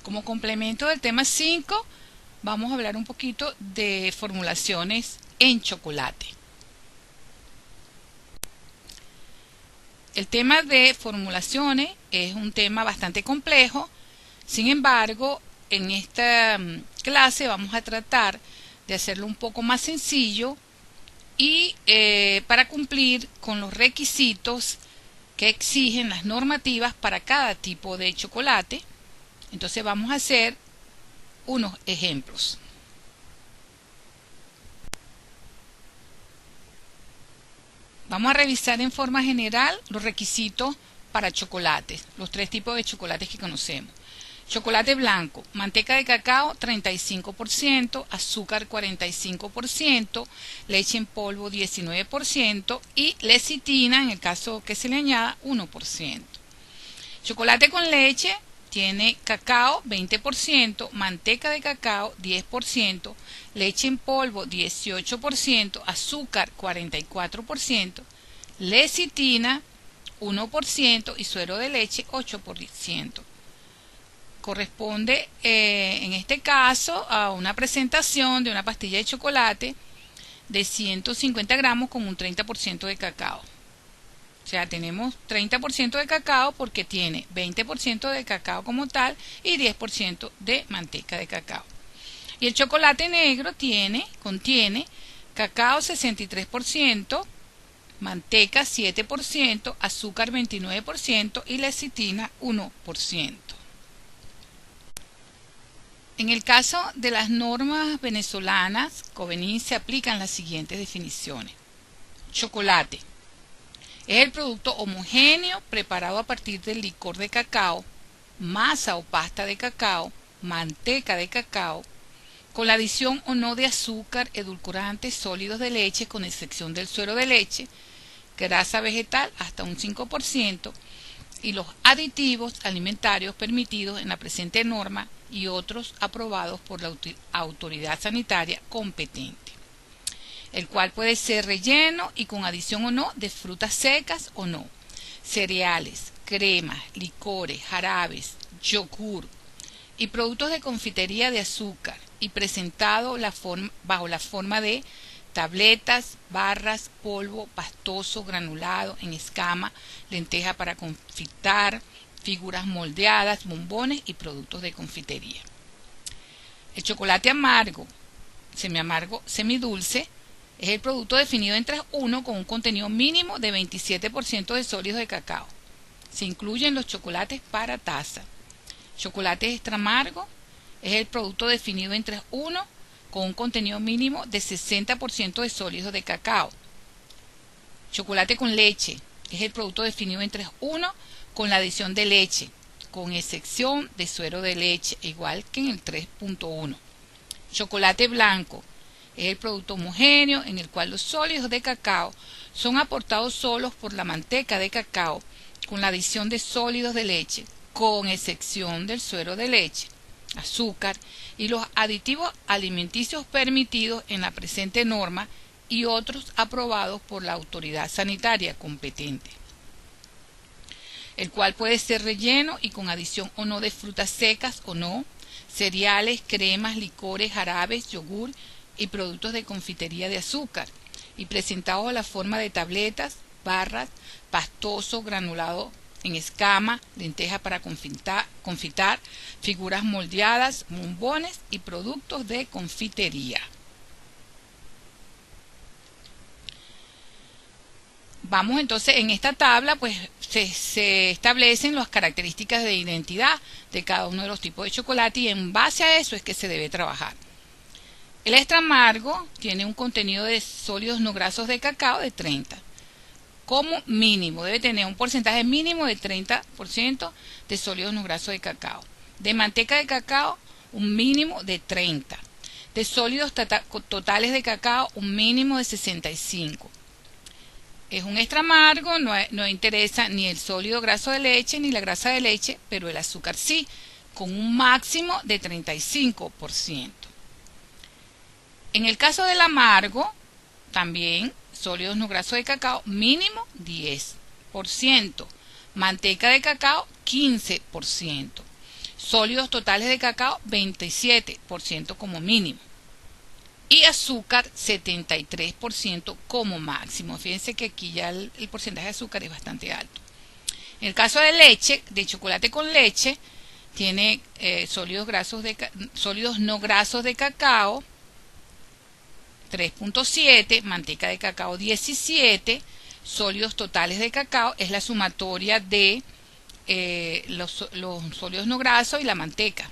Como complemento del tema 5, vamos a hablar un poquito de formulaciones en chocolate. El tema de formulaciones es un tema bastante complejo. Sin embargo, en esta clase vamos a tratar de hacerlo un poco más sencillo y para cumplir con los requisitos que exigen las normativas para cada tipo de chocolate. Entonces vamos a hacer unos ejemplos. Vamos a revisar en forma general los requisitos para chocolates, los tres tipos de chocolates que conocemos. Chocolate blanco, manteca de cacao 35%, azúcar 45%, leche en polvo 19% y lecitina, en el caso que se le añada, 1%. Chocolate con leche tiene cacao 20%, manteca de cacao 10%, leche en polvo 18%, azúcar 44%, lecitina 1% y suero de leche 8%. Corresponde en este caso a una presentación de una pastilla de chocolate de 150 gramos con un 30% de cacao. O sea, tenemos 30% de cacao porque tiene 20% de cacao como tal y 10% de manteca de cacao. Y el chocolate negro contiene cacao 63%, manteca 7%, azúcar 29% y lecitina 1%. En el caso de las normas venezolanas, COVENIN, se aplican las siguientes definiciones. Chocolate es el producto homogéneo preparado a partir del licor de cacao, masa o pasta de cacao, manteca de cacao, con la adición o no de azúcar, edulcorantes, sólidos de leche, con excepción del suero de leche, grasa vegetal hasta un 5%, y los aditivos alimentarios permitidos en la presente norma y otros aprobados por la autoridad sanitaria competente, el cual puede ser relleno y con adición o no de frutas secas o no, cereales, cremas, licores, jarabes, yogur y productos de confitería de azúcar y presentado bajo la forma de tabletas, barras, polvo, pastoso, granulado, en escama, lenteja para confitar, figuras moldeadas, bombones y productos de confitería. El chocolate amargo, semiamargo, semidulce, es el producto definido en 3.1 con un contenido mínimo de 27% de sólidos de cacao. Se incluyen los chocolates para taza. Chocolate extra amargo es el producto definido en 3.1 con un contenido mínimo de 60% de sólidos de cacao. Chocolate con leche es el producto definido en 3.1 con la adición de leche, con excepción de suero de leche, igual que en el 3.1. Chocolate blanco es el producto homogéneo en el cual los sólidos de cacao son aportados solos por la manteca de cacao con la adición de sólidos de leche, con excepción del suero de leche, azúcar y los aditivos alimenticios permitidos en la presente norma y otros aprobados por la autoridad sanitaria competente, el cual puede ser relleno y con adición o no de frutas secas o no, cereales, cremas, licores, jarabes, yogur y productos de confitería de azúcar, y presentado a la forma de tabletas, barras, pastoso, granulado en escama, lenteja para confitar, figuras moldeadas, bombones y productos de confitería. Vamos entonces, en esta tabla pues se establecen las características de identidad de cada uno de los tipos de chocolate y en base a eso es que se debe trabajar. El extra amargo tiene un contenido de sólidos no grasos de cacao de 30%. Como mínimo, debe tener un porcentaje mínimo de 30% de sólidos no grasos de cacao. De manteca de cacao, un mínimo de 30%. De sólidos totales de cacao, un mínimo de 65%. Es un extra amargo, no interesa ni el sólido graso de leche ni la grasa de leche, pero el azúcar sí, con un máximo de 35%. En el caso del amargo, también sólidos no grasos de cacao, mínimo 10%. Manteca de cacao, 15%. Sólidos totales de cacao, 27% como mínimo. Y azúcar, 73% como máximo. Fíjense que aquí ya el porcentaje de azúcar es bastante alto. En el caso de leche, de chocolate con leche, tiene sólidos no grasos de cacao, 3.7, manteca de cacao 17, sólidos totales de cacao, es la sumatoria de los sólidos no grasos y la manteca,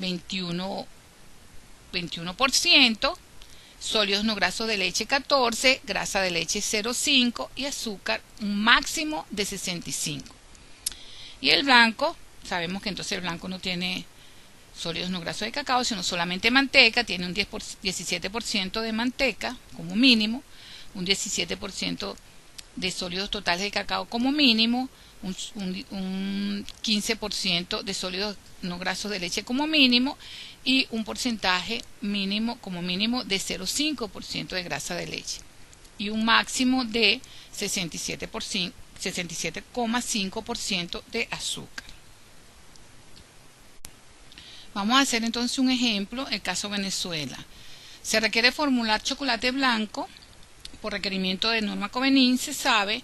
21%, sólidos no grasos de leche 14, grasa de leche 0,5 y azúcar un máximo de 65. Y el blanco, sabemos que entonces el blanco no tiene sólidos no grasos de cacao, sino solamente manteca, tiene un 17% de manteca como mínimo, un 17% de sólidos totales de cacao como mínimo, un 15% de sólidos no grasos de leche como mínimo y un porcentaje mínimo como mínimo de 0,5% de grasa de leche y un máximo de 67,5% de azúcar. Vamos a hacer entonces un ejemplo, el caso Venezuela. Se requiere formular chocolate blanco. Por requerimiento de norma Covenin se sabe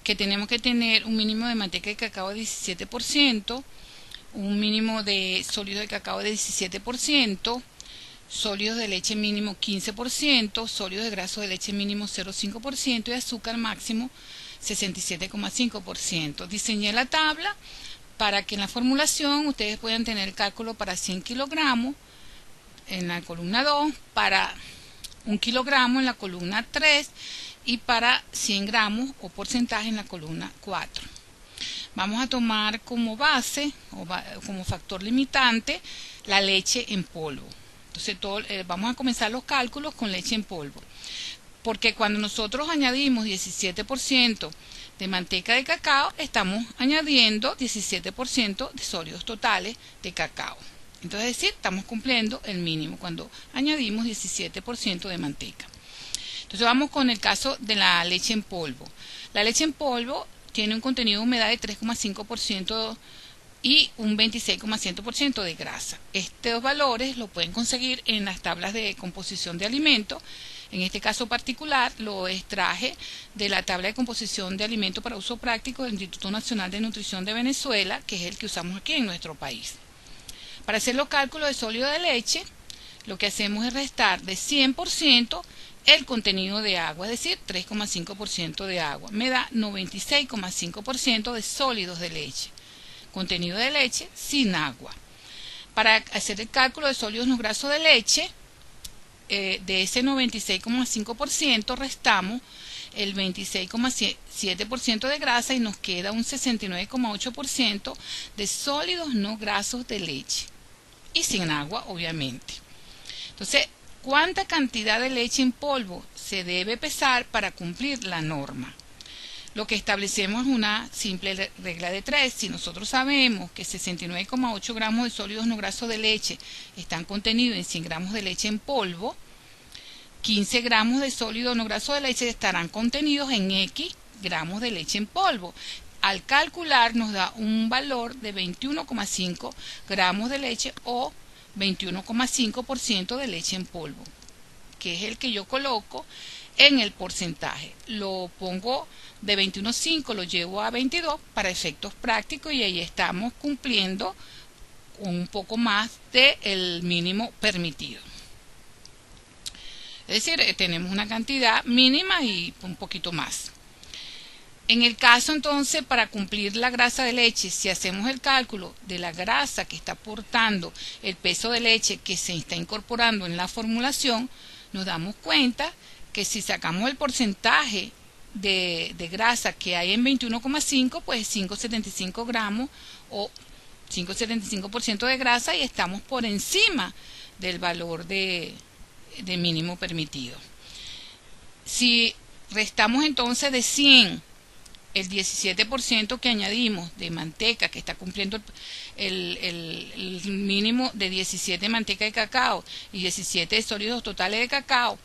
que tenemos que tener un mínimo de manteca de cacao de 17%, un mínimo de sólidos de cacao de 17%, sólidos de leche mínimo 15%, sólidos de grasos de leche mínimo 0,5% y azúcar máximo 67,5%. Diseñé la tabla para que en la formulación ustedes puedan tener el cálculo para 100 kilogramos en la columna 2, para 1 kilogramo en la columna 3 y para 100 gramos o porcentaje en la columna 4. Vamos a tomar como base o como factor limitante la leche en polvo. Entonces vamos a comenzar los cálculos con leche en polvo. Porque cuando nosotros añadimos 17% de manteca de cacao, estamos añadiendo 17% de sólidos totales de cacao. Entonces, es decir, estamos cumpliendo el mínimo cuando añadimos 17% de manteca. Entonces, vamos con el caso de la leche en polvo. La leche en polvo tiene un contenido de humedad de 3,5% y un 26,7% de grasa. Estos valores los pueden conseguir en las tablas de composición de alimentos. En este caso particular lo extraje de la tabla de composición de alimentos para uso práctico del Instituto Nacional de Nutrición de Venezuela, que es el que usamos aquí en nuestro país. Para hacer los cálculos de sólido de leche, lo que hacemos es restar de 100% el contenido de agua, es decir, 3,5% de agua. Me da 96,5% de sólidos de leche. Contenido de leche sin agua. Para hacer el cálculo de sólidos no grasos de leche, de ese 96,5% restamos el 26,7% de grasa y nos queda un 69,8% de sólidos no grasos de leche. Y sin agua, obviamente. Entonces, ¿cuánta cantidad de leche en polvo se debe pesar para cumplir la norma? Lo que establecemos es una simple regla de 3. Si nosotros sabemos que 69,8 gramos de sólidos no grasos de leche están contenidos en 100 gramos de leche en polvo, 15 gramos de sólido no graso de leche estarán contenidos en X gramos de leche en polvo. Al calcular nos da un valor de 21,5 gramos de leche o 21,5% de leche en polvo, que es el que yo coloco en el porcentaje. Lo pongo de 21,5, lo llevo a 22 para efectos prácticos y ahí estamos cumpliendo un poco más del mínimo permitido. Es decir, tenemos una cantidad mínima y un poquito más. En el caso entonces, para cumplir la grasa de leche, si hacemos el cálculo de la grasa que está aportando el peso de leche que se está incorporando en la formulación, nos damos cuenta que si sacamos el porcentaje de grasa que hay en 21,5, pues 5,75 gramos o 5,75% de grasa y estamos por encima del valor de mínimo permitido. Si restamos entonces de 100 el 17% que añadimos de manteca, que está cumpliendo el mínimo de 17 de manteca de cacao y 17 de sólidos totales de cacao,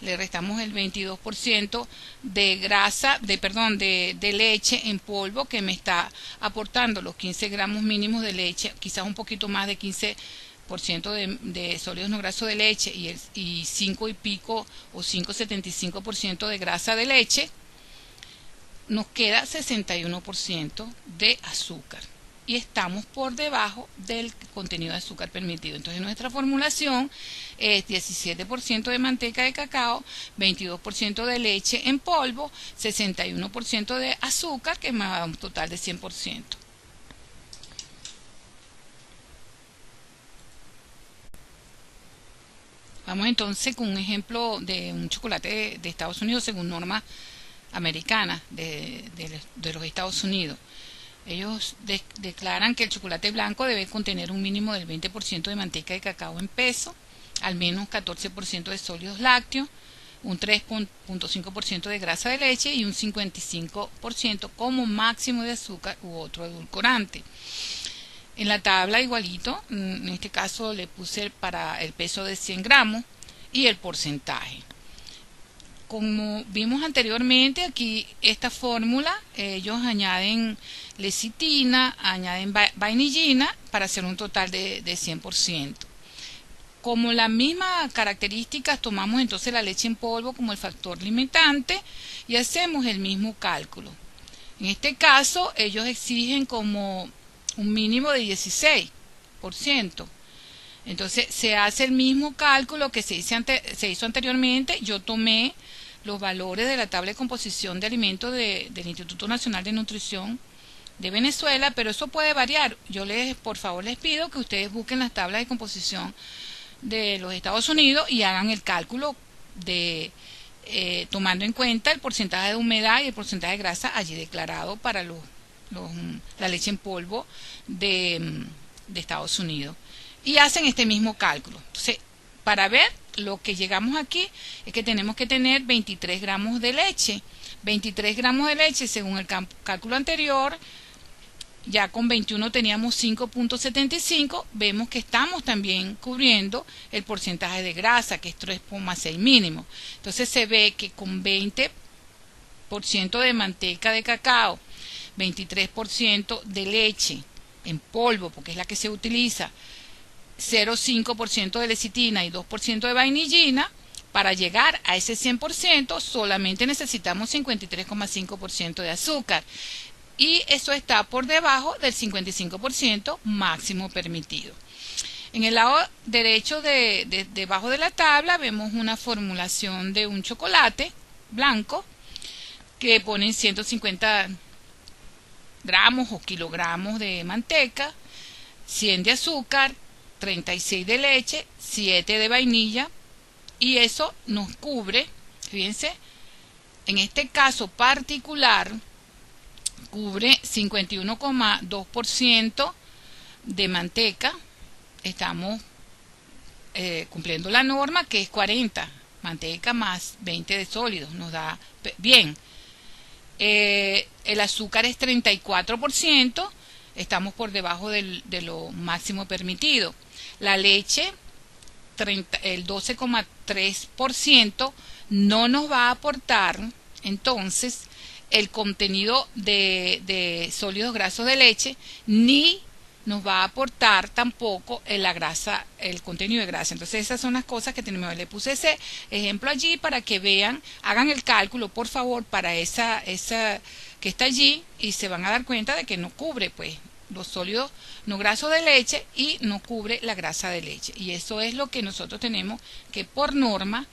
le restamos el 22% de grasa, de leche en polvo, que me está aportando los 15 gramos mínimos de leche, quizás un poquito más de 15% de sólidos no grasos de leche y 5 y pico o 5,75% de grasa de leche. Nos queda 61% de azúcar y estamos por debajo del contenido de azúcar permitido. Entonces nuestra formulación es 17% de manteca de cacao, 22% de leche en polvo, 61% de azúcar, que me da un total de 100%. Vamos entonces con un ejemplo de un chocolate de Estados Unidos según normas americanas de los Estados Unidos. Ellos declaran que el chocolate blanco debe contener un mínimo del 20% de manteca de cacao en peso, al menos 14% de sólidos lácteos, un 3,5% de grasa de leche y un 55% como máximo de azúcar u otro edulcorante. En la tabla igualito, en este caso le puse para el peso de 100 gramos y el porcentaje. Como vimos anteriormente, aquí esta fórmula, ellos añaden lecitina, añaden vainillina para hacer un total de 100%. Como las mismas características, tomamos entonces la leche en polvo como el factor limitante y hacemos el mismo cálculo. En este caso, ellos exigen como un mínimo de 16%. Entonces, se hace el mismo cálculo que se hizo anteriormente. Yo tomé los valores de la tabla de composición de alimentos del Instituto Nacional de Nutrición de Venezuela, pero eso puede variar. Yo por favor les pido que ustedes busquen las tablas de composición de los Estados Unidos y hagan el cálculo tomando en cuenta el porcentaje de humedad y el porcentaje de grasa allí declarado para la leche en polvo de Estados Unidos. Y hacen este mismo cálculo. Entonces, para ver lo que llegamos aquí es que tenemos que tener 23 gramos de leche. 23 gramos de leche según el cálculo anterior. Ya con 21 teníamos 5,75. Vemos que estamos también cubriendo el porcentaje de grasa, que es 3,6 mínimo. Entonces se ve que con 20% de manteca de cacao, 23% de leche en polvo, porque es la que se utiliza, 0,5% de lecitina y 2% de vainillina, para llegar a ese 100% solamente necesitamos 53,5% de azúcar. Y eso está por debajo del 55% máximo permitido. En el lado derecho debajo de la tabla vemos una formulación de un chocolate blanco que ponen 150 gramos o kilogramos de manteca, 100 de azúcar, 36 de leche, 7 de vainilla, y eso nos cubre, fíjense, en este caso particular, cubre 51,2% de manteca. Estamos cumpliendo la norma, que es 40 manteca más 20 de sólidos, nos da bien. El azúcar es 34%, estamos por debajo de lo máximo permitido. La leche, el 12,3%, no nos va a aportar entonces el contenido de sólidos grasos de leche, ni nos va a aportar tampoco la grasa, el contenido de grasa. Entonces esas son las cosas que tenemos. Le puse ese ejemplo allí para que vean, hagan el cálculo por favor para esa que está allí, y se van a dar cuenta de que no cubre pues los sólidos no grasos de leche y no cubre la grasa de leche, y eso es lo que nosotros tenemos que por norma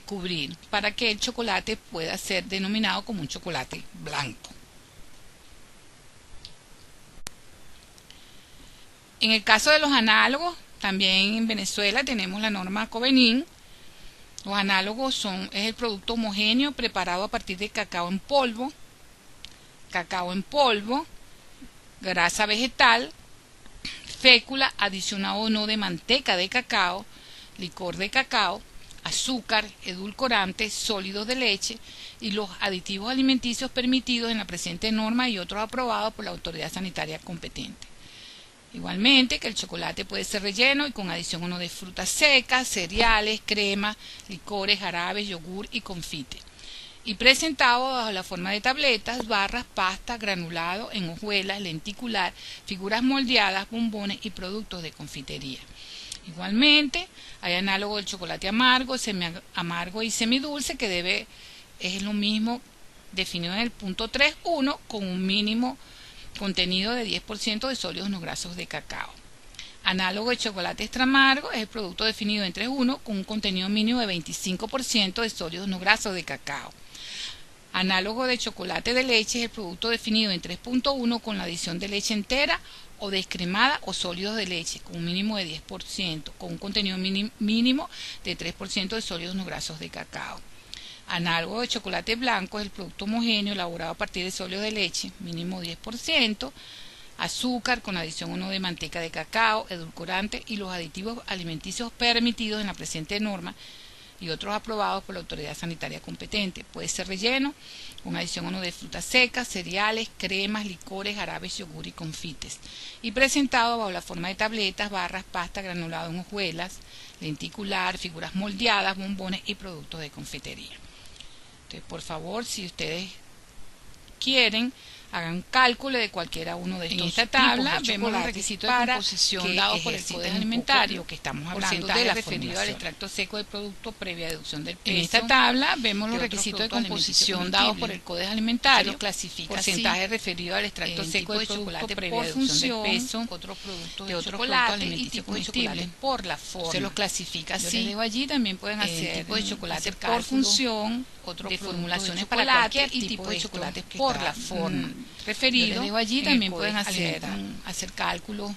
cubrir para que el chocolate pueda ser denominado como un chocolate blanco. En el caso de los análogos, también en Venezuela tenemos la norma Covenin. Los análogos es el producto homogéneo preparado a partir de cacao en polvo, grasa vegetal, fécula adicionado o no de manteca de cacao, licor de cacao, azúcar, edulcorantes, sólidos de leche y los aditivos alimenticios permitidos en la presente norma y otros aprobados por la autoridad sanitaria competente. Igualmente que el chocolate puede ser relleno y con adición o no de frutas secas, cereales, crema, licores, jarabes, yogur y confite. Y presentado bajo la forma de tabletas, barras, pasta, granulado, en hojuelas, lenticular, figuras moldeadas, bombones y productos de confitería. Igualmente, hay análogo del chocolate amargo, semi-amargo y semidulce, que es lo mismo definido en el punto 3.1 con un mínimo contenido de 10% de sólidos no grasos de cacao. Análogo de chocolate extra amargo es el producto definido en 3.1 con un contenido mínimo de 25% de sólidos no grasos de cacao. Análogo de chocolate de leche es el producto definido en 3.1 con la adición de leche entera o descremada o sólidos de leche con un mínimo de 10%, con un contenido mínimo de 3% de sólidos no grasos de cacao. Análogo de chocolate blanco es el producto homogéneo elaborado a partir de sólidos de leche, mínimo 10%, azúcar con adición o no de manteca de cacao, edulcorante y los aditivos alimenticios permitidos en la presente norma y otros aprobados por la autoridad sanitaria competente. Puede ser relleno con adición o no de frutas secas, cereales, cremas, licores, jarabes, yogur y confites. Y presentado bajo la forma de tabletas, barras, pasta, granulado en hojuelas, lenticular, figuras moldeadas, bombones y productos de confitería. Entonces, por favor, si ustedes quieren, hagan cálculo de cualquiera uno de estos. En esta tabla vemos los requisitos de composición dados por el Código Alimentario, lo que estamos hablando de la referido al extracto seco del producto previa deducción del peso. En esta tabla vemos los requisitos de composición dados por el Código Alimentario, porcentaje referido al extracto seco del chocolate previa deducción del peso, otros productos de chocolate y tipo de chocolate por la forma. Se los clasifica así. Yo les dejo allí, también pueden hacer tipo de chocolate por función, de formulaciones para cualquier tipo de chocolate por la forma referido. Allí también pueden hacer cálculos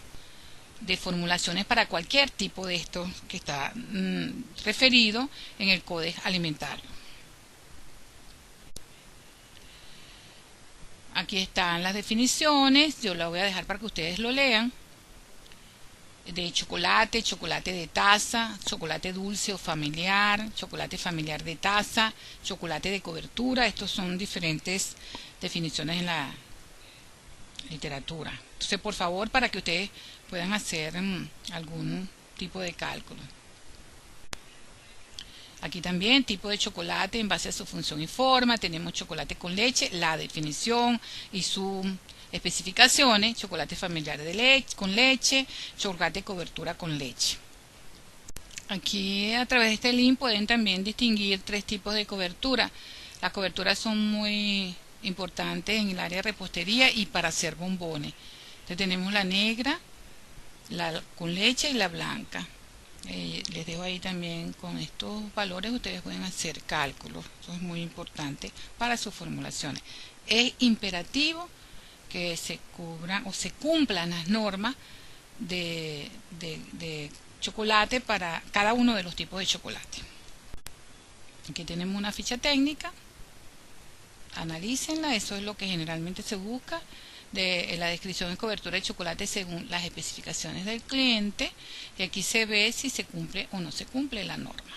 de formulaciones para cualquier tipo de esto que está referido en el Código Alimentario. Aquí están las definiciones, yo las voy a dejar para que ustedes lo lean. De chocolate, chocolate de taza, chocolate dulce o familiar, chocolate familiar de taza, chocolate de cobertura. Estos son diferentes definiciones en la literatura. Entonces, por favor, para que ustedes puedan hacer algún tipo de cálculo. Aquí también tipo de chocolate en base a su función y forma. Tenemos chocolate con leche, la definición y sus especificaciones. Chocolate familiar de leche, con leche, chocolate de cobertura con leche. Aquí a través de este link pueden también distinguir tres tipos de cobertura. Las coberturas son muy importantes en el área de repostería y para hacer bombones. Entonces tenemos la negra, la con leche y la blanca. Les dejo ahí también con estos valores ustedes pueden hacer cálculos. Eso es muy importante para sus formulaciones. Es imperativo que se cubran o se cumplan las normas de chocolate para cada uno de los tipos de chocolate. Aquí tenemos una ficha técnica. Analícenla, eso es lo que generalmente se busca de la descripción de cobertura de chocolate según las especificaciones del cliente, y aquí se ve si se cumple o no se cumple la norma.